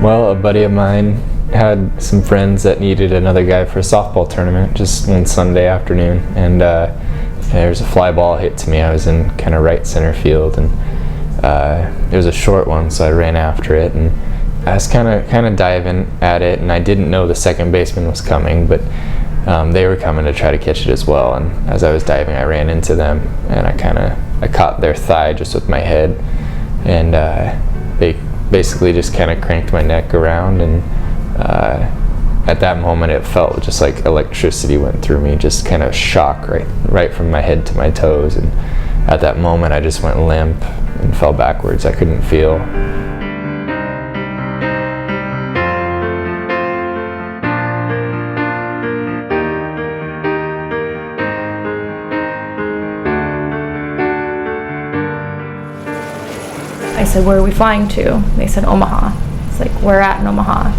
Well, a buddy of mine had some friends that needed another guy for a softball tournament just one Sunday afternoon, and there was a fly ball hit to me. I was in kind of right center field, and it was a short one, so I ran after it, and I was kind of diving at it, and I didn't know the second baseman was coming, but they were coming to try to catch it as well. And as I was diving, I ran into them, and I caught their thigh just with my head, and they basically just kind of cranked my neck around, and at that moment it felt just like electricity went through me, just kind of shock right from my head to my toes. And at that moment I just went limp and fell backwards. I couldn't feel. I said, "Where are we flying to?" They said, "Omaha." It's like, "We're at in Omaha."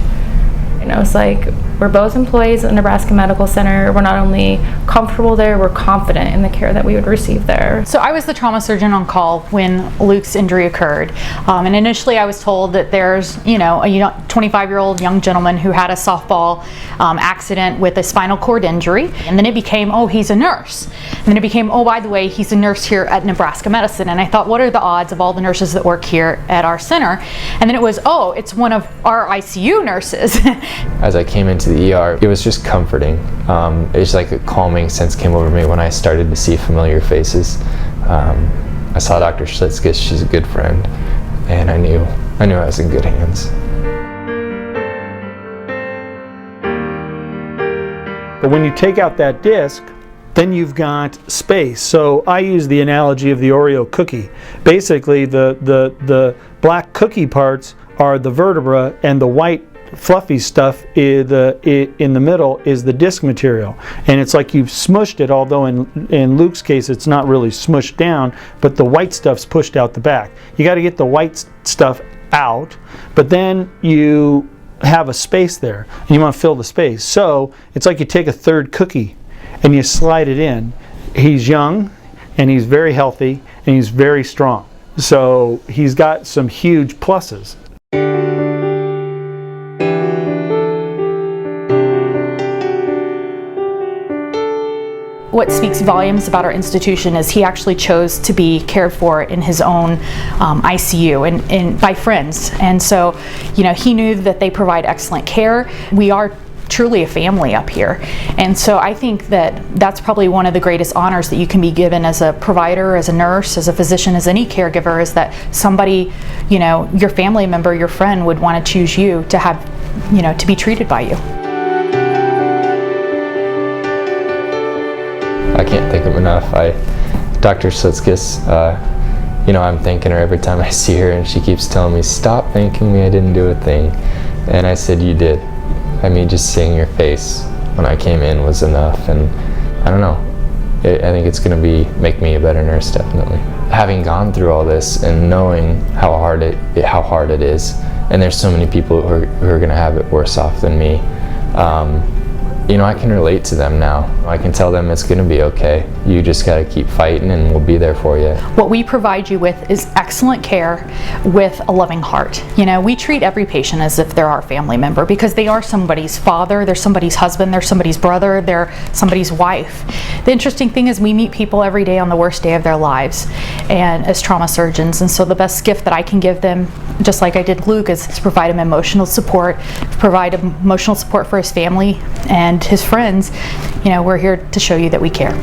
And I was like, we're both employees at the Nebraska Medical Center. We're not only comfortable there, we're confident in the care that we would receive there. So I was the trauma surgeon on call when Luke's injury occurred. And initially I was told that there's, a 25-year-old young gentleman who had a softball accident with a spinal cord injury. And then it became, oh, he's a nurse. And then it became, oh, by the way, he's a nurse here at Nebraska Medicine. And I thought, what are the odds of all the nurses that work here at our center? And then it was, oh, it's one of our ICU nurses. As I came into the ER, it was just comforting. It's like a calming sense came over me when I started to see familiar faces. I saw Dr. Schlitzkis. She's a good friend, and I knew I was in good hands. But when you take out that disc, then you've got space. So I use the analogy of the Oreo cookie. Basically, the black cookie parts are the vertebra, and the white fluffy stuff in the middle is the disc material. And it's like you've smushed it, although in Luke's case it's not really smushed down, but the white stuff's pushed out the back. You got to get the white stuff out, but then you have a space there, and you want to fill the space. So it's like you take a third cookie and you slide it in. He's young, and he's very healthy, and he's very strong. So he's got some huge pluses. What speaks volumes about our institution is he actually chose to be cared for in his own ICU and by friends. And so, he knew that they provide excellent care. We are truly a family up here. And so I think that that's probably one of the greatest honors that you can be given as a provider, as a nurse, as a physician, as any caregiver, is that somebody, your family member, your friend would want to choose you to have, to be treated by you. I can't thank him enough. Dr. Schlitzkis, I'm thanking her every time I see her, and she keeps telling me, "Stop thanking me, I didn't do a thing." And I said, "You did." I mean, just seeing your face when I came in was enough, and I don't know. I think it's going to make me a better nurse, definitely. Having gone through all this and knowing how hard it is, and there's so many people who are going to have it worse off than me. I can relate to them now. I can tell them it's going to be okay. You just got to keep fighting, and we'll be there for you. What we provide you with is excellent care with a loving heart. We treat every patient as if they're our family member, because they are somebody's father, they're somebody's husband, they're somebody's brother, they're somebody's wife. The interesting thing is we meet people every day on the worst day of their lives, and as trauma surgeons, and so the best gift that I can give them, just like I did Luke, is to provide him emotional support, provide emotional support for his family and his friends. We're here to show you that we care.